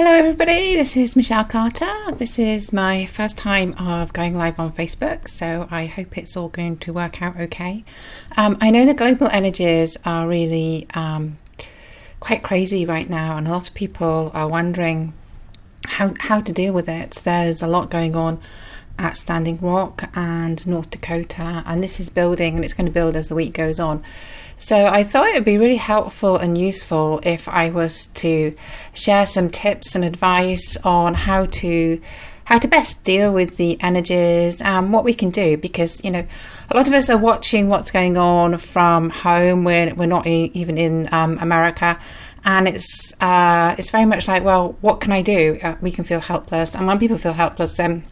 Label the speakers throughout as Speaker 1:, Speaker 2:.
Speaker 1: Hello everybody, this is Michelle Carter. This is my first time of going live on Facebook, so I hope it's all going to work out okay. I know the global energies are really quite crazy right now, and a lot of people are wondering how to deal with it. There's a lot going on at Standing Rock and North Dakota, and this is building, and it's going to build as the week goes on. So I thought it would be really helpful and useful if I was to share some tips and advice on how to best deal with the energies and what we can do, because a lot of us are watching what's going on from home. We're not even in America, and it's very much like, well, what can I do? We can feel helpless, and when people feel helpless, then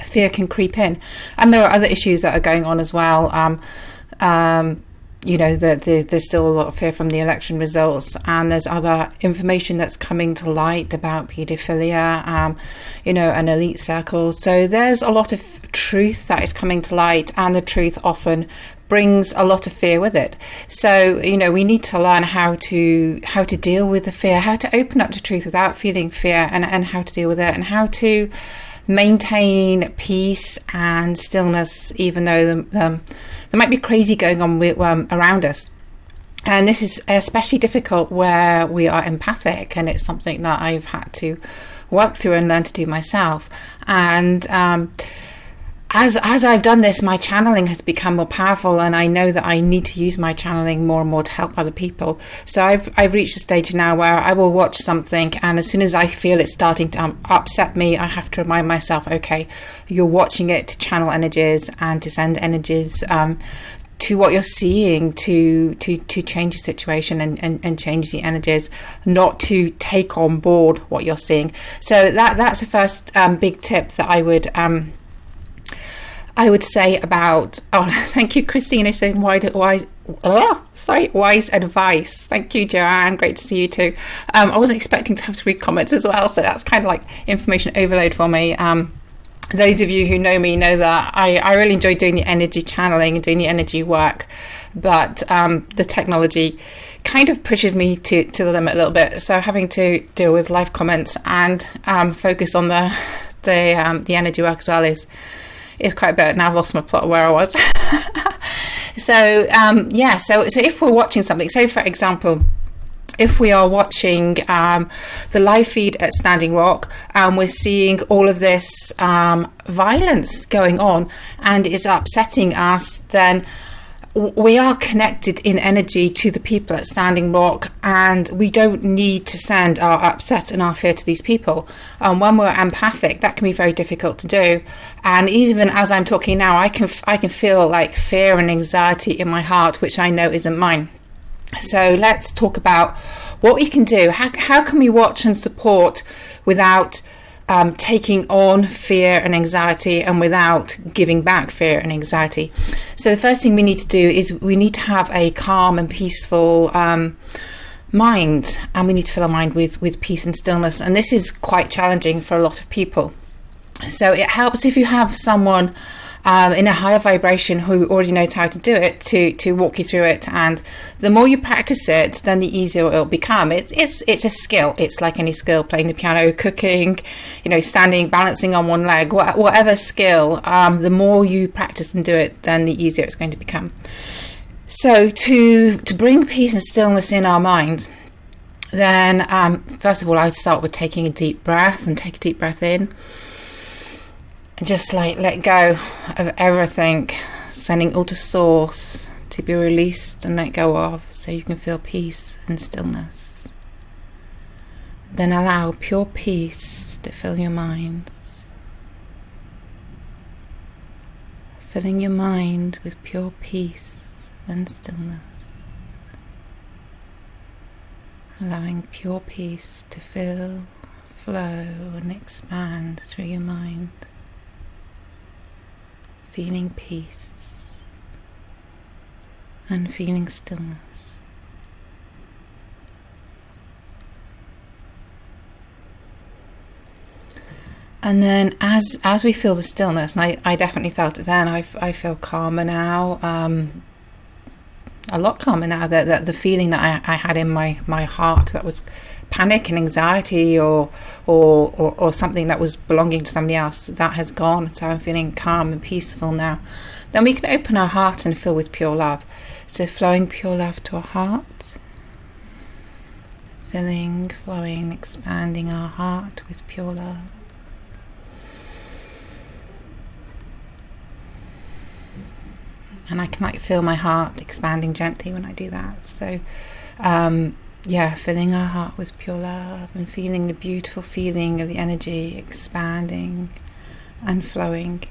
Speaker 1: fear can creep in. And there are other issues that are going on as well. There's still a lot of fear from the election results, and there's other information that's coming to light about paedophilia, and elite circles. So there's a lot of truth that is coming to light, and the truth often brings a lot of fear with it. So we need to learn how to deal with the fear, how to open up to truth without feeling fear, and how to deal with it, and how to maintain peace and stillness, even though there might be crazy going on around us. And this is especially difficult where we are empathic, and it's something that I've had to work through and learn to do myself. And as I've done this, my channeling has become more powerful, and I know that I need to use my channeling more and more to help other people. So I've reached a stage now where I will watch something, and as soon as I feel it's starting to upset me, I have to remind myself, okay, you're watching it to channel energies and to send energies to what you're seeing to change the situation and change the energies, not to take on board what you're seeing. So that's the first big tip that I would say about. Thank you, Christina, saying wise advice. Thank you, Joanne. Great to see you too. I wasn't expecting to have to read comments as well, so that's kind of like information overload for me. Those of you who know me know that I really enjoy doing the energy channeling and doing the energy work, but the technology kind of pushes me to the limit a little bit. So having to deal with live comments and focus on the energy work as well is quite a bit. Now I've lost my plot of where I was. So if we're watching something, say for example, if we are watching the live feed at Standing Rock, and we're seeing all of this violence going on and it's upsetting us, then we are connected in energy to the people at Standing Rock, and we don't need to send our upset and our fear to these people. When we're empathic, that can be very difficult to do. And even as I'm talking now, I can feel like fear and anxiety in my heart, which I know isn't mine. So let's talk about what we can do. How can we watch and support without taking on fear and anxiety, and without giving back fear and anxiety? So the first thing we need to do is we need to have a calm and peaceful mind, and we need to fill our mind with peace and stillness. And this is quite challenging for a lot of people. So it helps if you have someone in a higher vibration who already knows how to do it to walk you through it. And the more you practice it, then the easier it'll become. It's a skill. It's like any skill: playing the piano, cooking, standing, balancing on one leg, whatever skill. The more you practice and do it, then the easier it's going to become. So to bring peace and stillness in our mind, then first of all, I'd start with taking a deep breath, and take a deep breath in. And just let go of everything, sending all to source to be released and let go of, so you can feel peace and stillness. Then allow pure peace to fill your minds, filling your mind with pure peace and stillness, allowing pure peace to fill, flow and expand through your mind. Feeling peace and feeling stillness. And then as we feel the stillness, and I definitely felt it then, I feel calmer now. a lot calmer now. The feeling that I had in my heart that was panic and anxiety or something that was belonging to somebody else, that has gone. So I'm feeling calm and peaceful now. Then we can open our heart and fill with pure love. So flowing pure love to our heart, filling, flowing, expanding our heart with pure love. And I can feel my heart expanding gently when I do that. So filling our heart with pure love and feeling the beautiful feeling of the energy expanding and flowing.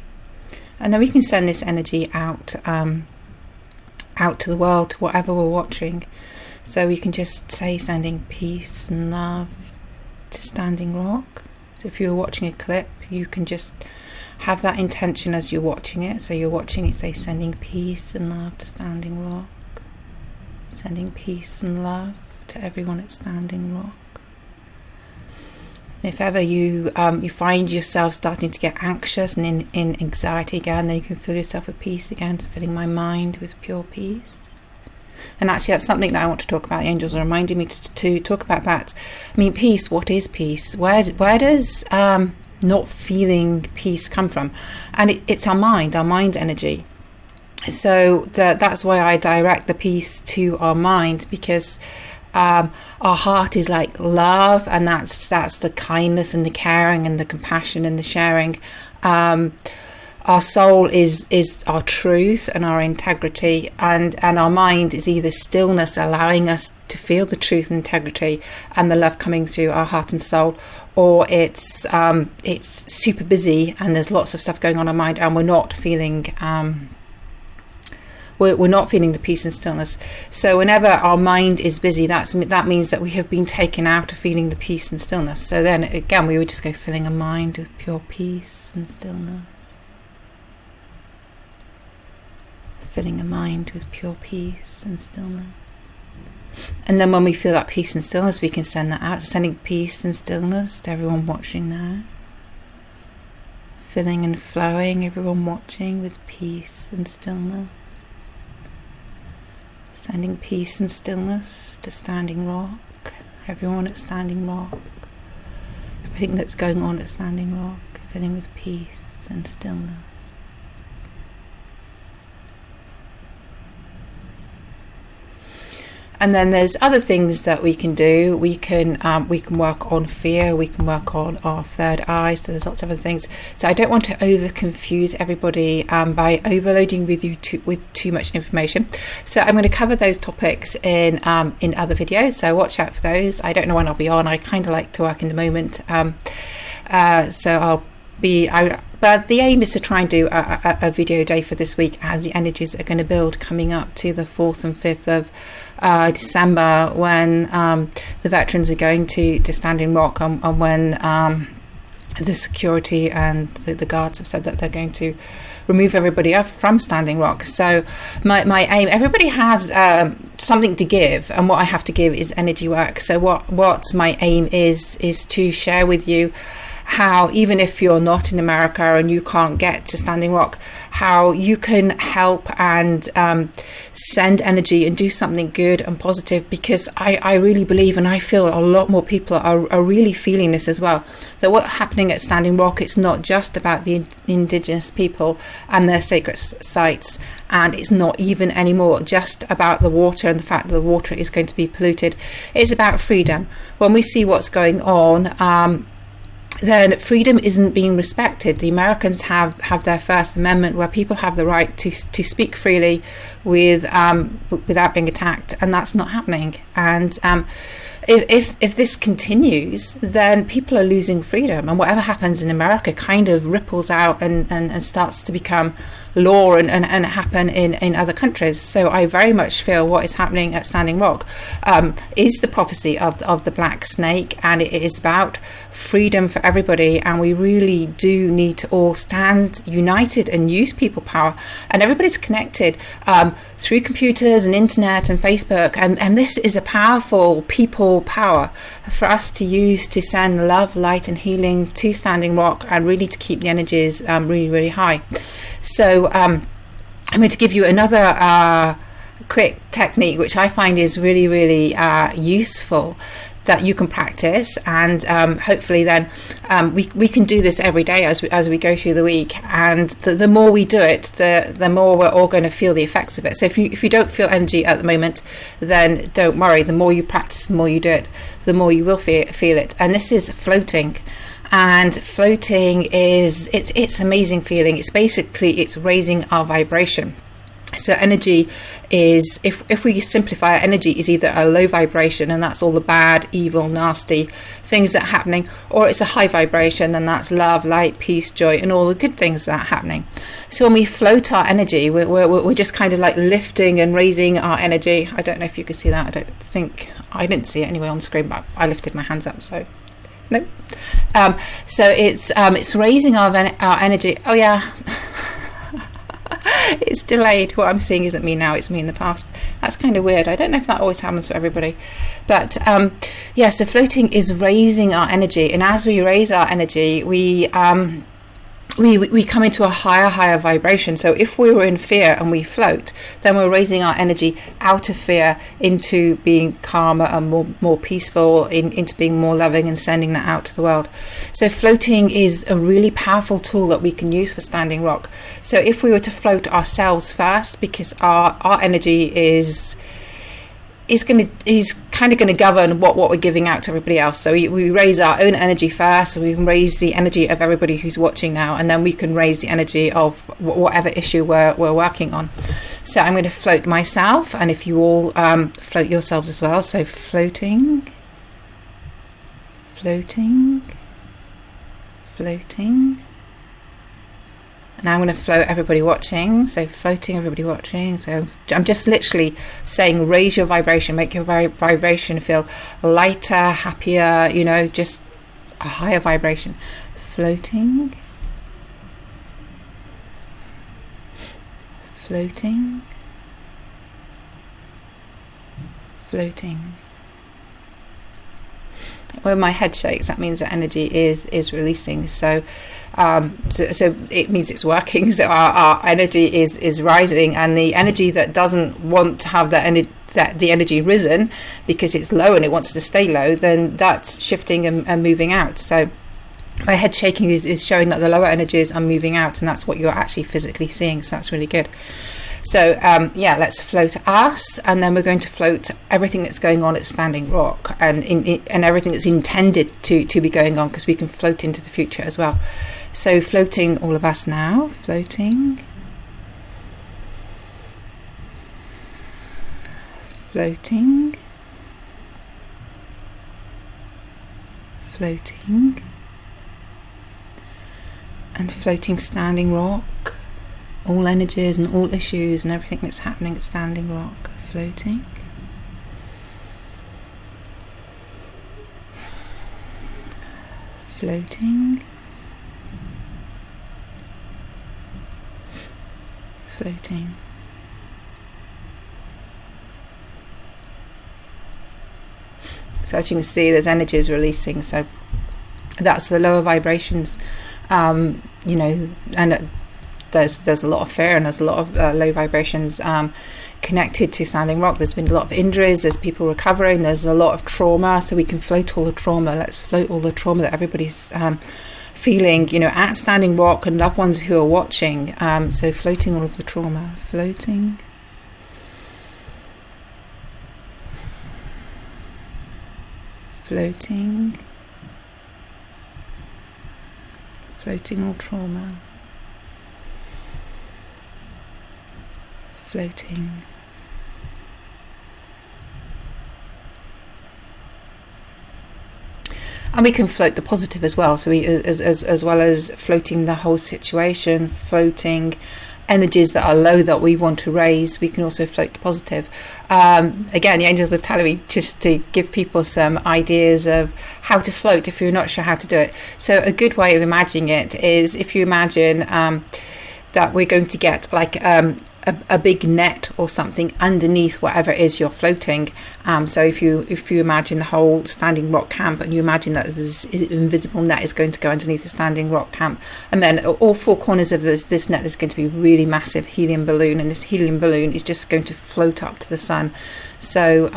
Speaker 1: And then we can send this energy out to the world, to whatever we're watching. So we can just say, sending peace and love to Standing Rock. So if you're watching a clip, you can just have that intention as you're watching it. So you're watching it, say, sending peace and love to Standing Rock. Sending peace and love to everyone at Standing Rock. And if ever you find yourself starting to get anxious and in anxiety again, then you can fill yourself with peace again. So filling my mind with pure peace. And actually that's something that I want to talk about. The angels are reminding me to talk about that. I mean, peace, what is peace? Where does not feeling peace come from? And it's our mind energy. So that's why I direct the peace to our mind, because our heart is like love, and that's the kindness and the caring and the compassion and the sharing. Our soul is our truth and our integrity, and our mind is either stillness, allowing us to feel the truth and integrity and the love coming through our heart and soul, or it's super busy and there's lots of stuff going on in our mind and we're not feeling we're not feeling the peace and stillness. So whenever our mind is busy, that means that we have been taken out of feeling the peace and stillness. So then again, we would just go filling a mind with pure peace and stillness. Filling a mind with pure peace and stillness. And then when we feel that peace and stillness, we can send that out. Sending peace and stillness to everyone watching now. Filling and flowing, everyone watching, with peace and stillness. Sending peace and stillness to Standing Rock, everyone at Standing Rock, everything that's going on at Standing Rock, filling with peace and stillness. And then there's other things that we can do. We can work on fear. We can work on our third eye. So there's lots of other things. So I don't want to over confuse everybody by overloading with too much information. So I'm going to cover those topics in other videos. So watch out for those. I don't know when I'll be on. I kind of like to work in the moment. So I'll be. But the aim is to try and do a video day for this week, as the energies are going to build coming up to the 4th and 5th of December, when the veterans are going to Standing Rock, and when the security and the guards have said that they're going to remove everybody up from Standing Rock. So my aim, everybody has something to give, and what I have to give is energy work. So what my aim is to share with you how, even if you're not in America and you can't get to Standing Rock, how you can help and send energy and do something good and positive, because I really believe, and I feel a lot more people are really feeling this as well, that what's happening at Standing Rock, it's not just about the indigenous people and their sacred sites, and it's not even anymore just about the water and the fact that the water is going to be polluted. It's about freedom. When we see what's going on, then freedom isn't being respected. The Americans have their First Amendment, where people have the right to speak freely without being attacked, and that's not happening. And if this continues, then people are losing freedom, and whatever happens in America kind of ripples out and starts to become law and happen in other countries. So I very much feel what is happening at Standing Rock is the prophecy of the black snake, and it is about freedom for everybody, and we really do need to all stand united and use people power, and everybody's connected through computers and internet and Facebook, and this is a powerful people power for us to use to send love, light and healing to Standing Rock, and really to keep the energies really high. So I'm going to give you another quick technique which I find is really, really useful, that you can practice, and hopefully then we can do this every day as we go through the week, and the more we do it, the more we're all going to feel the effects of it. So if you don't feel energy at the moment, then don't worry. The more you practice, the more you do it, the more you will feel it. And this is floating. And floating it's amazing feeling. It's raising our vibration. So energy is, if we simplify it, energy is either a low vibration, and that's all the bad, evil, nasty things that are happening, or it's a high vibration, and that's love, light, peace, joy, and all the good things that are happening. So when we float our energy, we're just kind of like lifting and raising our energy. I don't know if you can see that. I didn't see it anyway on the screen, but I lifted my hands up, so no. So it's raising our energy. Oh yeah. It's delayed. What I'm seeing isn't me now, it's me in the past. That's kind of weird. I don't know if that always happens for everybody, but yeah, so floating is raising our energy, and as we raise our energy, we come into a higher vibration. So if we were in fear and we float, then we're raising our energy out of fear into being calmer and more peaceful, into being more loving, and sending that out to the world. So floating is a really powerful tool that we can use for Standing Rock. So if we were to float ourselves first, because our energy is kind of going to govern what we're giving out to everybody else. So we raise our own energy first, so we can raise the energy of everybody who's watching now, and then we can raise the energy of whatever issue we're working on. So I'm going to float myself, and if you all float yourselves as well. So floating, floating, floating. And I'm going to float everybody watching. So floating everybody watching. So I'm just literally saying, raise your vibration, make your vibration feel lighter, happier, just a higher vibration. Floating, floating, floating. When my head shakes, that means that energy is releasing. So it means it's working. So our energy is rising, and the energy that doesn't want to have the energy risen because it's low and it wants to stay low, then that's shifting and moving out. So my head shaking is showing that the lower energies are moving out, and that's what you're actually physically seeing. So that's really good. So yeah, let's float us, and then we're going to float everything that's going on at Standing Rock, and everything that's intended to be going on, because we can float into the future as well. So floating all of us now, floating, floating, floating, and floating Standing Rock. All energies and all issues and everything that's happening at Standing Rock, floating, floating, floating. So as you can see, there's energies releasing. So that's the lower vibrations, and there's a lot of fear, and there's a lot of low vibrations connected to Standing Rock. There's been a lot of injuries, there's people recovering, there's a lot of trauma, so we can float all the trauma. Let's float all the trauma that everybody's feeling, at Standing Rock, and loved ones who are watching. So floating all of the trauma, floating, floating, floating all trauma, floating, and we can float the positive as well. So we, as well as floating the whole situation, floating energies that are low that we want to raise, we can also float the positive. Again, the angels are telling me just to give people some ideas of how to float if you're not sure how to do it. So a good way of imagining it is, if you imagine that we're going to get like a big net or something underneath whatever it is you're floating. So if you imagine the whole Standing Rock camp, and you imagine that this invisible net is going to go underneath the Standing Rock camp, and then all four corners of this net is going to be a really massive helium balloon, and this helium balloon is just going to float up to the sun. So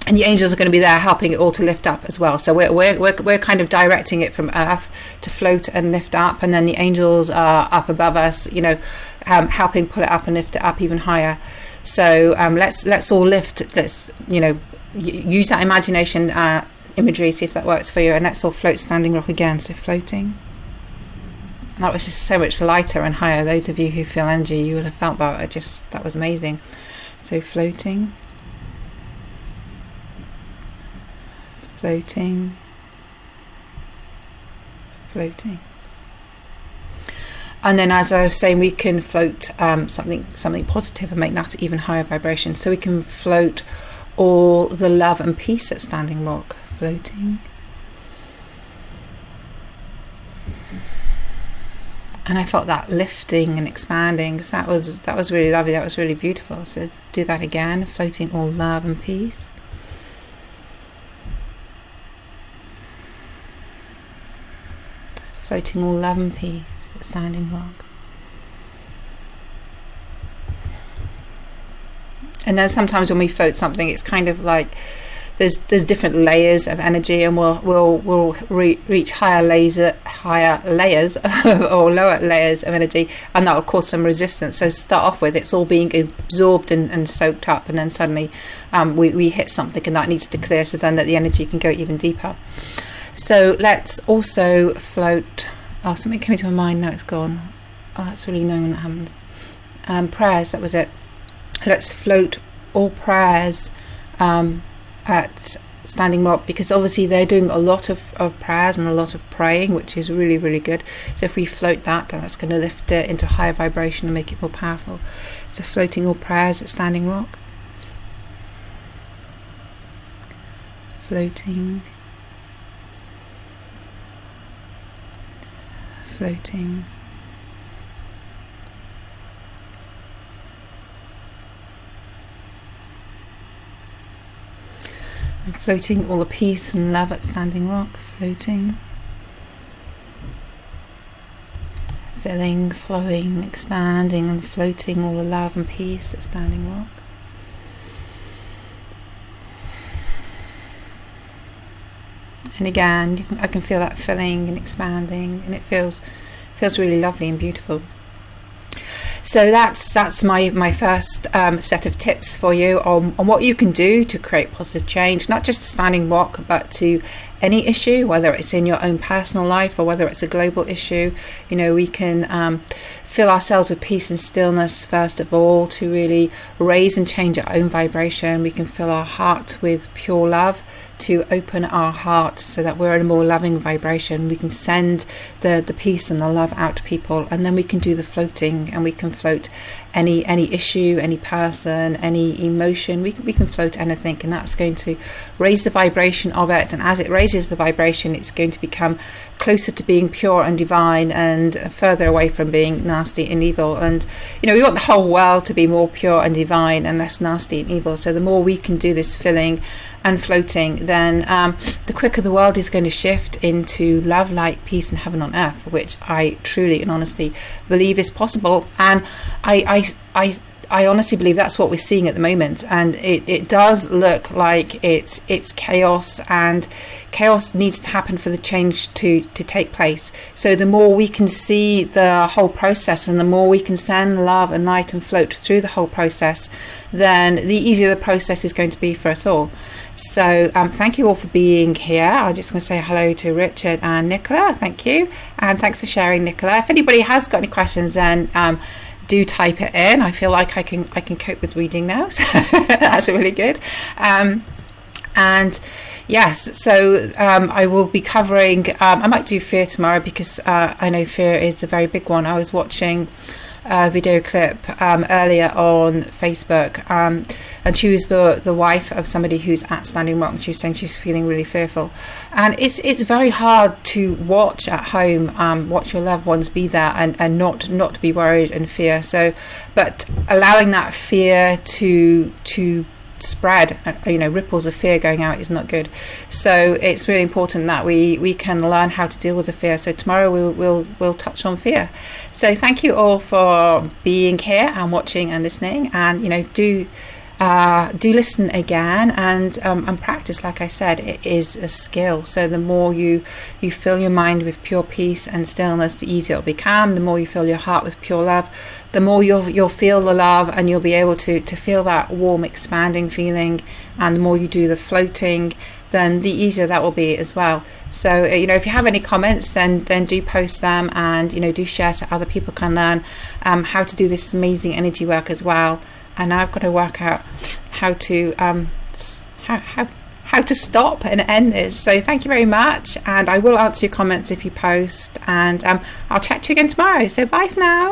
Speaker 1: and the angels are going to be there helping it all to lift up as well. So we're kind of directing it from Earth to float and lift up, and then the angels are up above us, helping pull it up and lift it up even higher. So let's all lift. Let's use that imagination imagery, see if that works for you, and let's all float Standing Rock again. So floating. That was just so much lighter and higher. Those of you who feel energy, you would have felt that. That was amazing. So floating. Floating, floating, and then, as I was saying, we can float something positive and make that even higher vibration. So we can float all the love and peace at Standing Rock. Floating, and I felt that lifting and expanding. So that was really lovely. That was really beautiful. So let's do that again. Floating all love and peace. Floating all love and peace at Standing Rock. And then sometimes when we float something, it's kind of like there's different layers of energy, and we'll reach higher layers or lower layers of energy, and that will cause some resistance. So to start off with, it's all being absorbed and soaked up, and then suddenly we hit something, and that needs to clear, so then that the energy can go even deeper. So let's also float. Oh, something came into my mind, now it's gone. Oh, that's really annoying when that happens. Prayers, that was it. Let's float all prayers at Standing Rock, because obviously they're doing a lot of prayers and a lot of praying, which is really, really good. So if we float that, then that's going to lift it into higher vibration and make it more powerful. So floating all prayers at Standing Rock. Floating. Floating. And floating all the peace and love at Standing Rock. Floating. Filling, flowing, expanding and floating all the love and peace at Standing Rock. And again, I can feel that filling and expanding, and it feels really lovely and beautiful. So that's my first set of tips for you on what you can do to create positive change, not just Standing Rock, but to any issue, whether it's in your own personal life or whether it's a global issue. We can fill ourselves with peace and stillness first of all, to really raise and change our own vibration. We can fill our heart with pure love, to open our heart so that we're in a more loving vibration. We can send the peace and the love out to people, and then we can do the floating, and we can float any issue, any person, any emotion. We can float anything, and that's going to raise the vibration of it. And as it raises the vibration, it's going to become closer to being pure and divine, and further away from being nasty and evil. And we want the whole world to be more pure and divine and less nasty and evil. So the more we can do this filling and floating, then the quicker the world is going to shift into love, light, peace and heaven on earth, which I truly and honestly believe is possible. And I honestly believe that's what we're seeing at the moment, and it does look like it's chaos, and chaos needs to happen for the change to take place. So the more we can see the whole process, and the more we can send love and light and float through the whole process, then the easier the process is going to be for us all. So thank you all for being here. I'm just going to say hello to Richard and Nicola. Thank you, and thanks for sharing, Nicola. If anybody has got any questions, then do type it in. I feel like I can cope with reading now, so that's really good. And yes, so I will be covering, I might do fear tomorrow, because I know fear is a very big one. I was watching video clip earlier on Facebook, and she was the wife of somebody who's at Standing Rock. She was saying she's feeling really fearful, and it's very hard to watch at home, watch your loved ones be there and not be worried and fear. So, but allowing that fear to spread, ripples of fear going out is not good. So it's really important that we can learn how to deal with the fear. So tomorrow we'll touch on fear. So thank you all for being here and watching and listening, and do listen again and practice. Like I said, it is a skill. So the more you fill your mind with pure peace and stillness, the easier it'll become. The more you fill your heart with pure love, the more you'll feel the love, and you'll be able to feel that warm expanding feeling. And the more you do the floating, then the easier that will be as well. So if you have any comments, then do post them, and do share so other people can learn how to do this amazing energy work as well. And now I've got to work out how to how to stop and end this. So thank you very much, and I will answer your comments if you post, and I'll chat to you again tomorrow. So bye for now.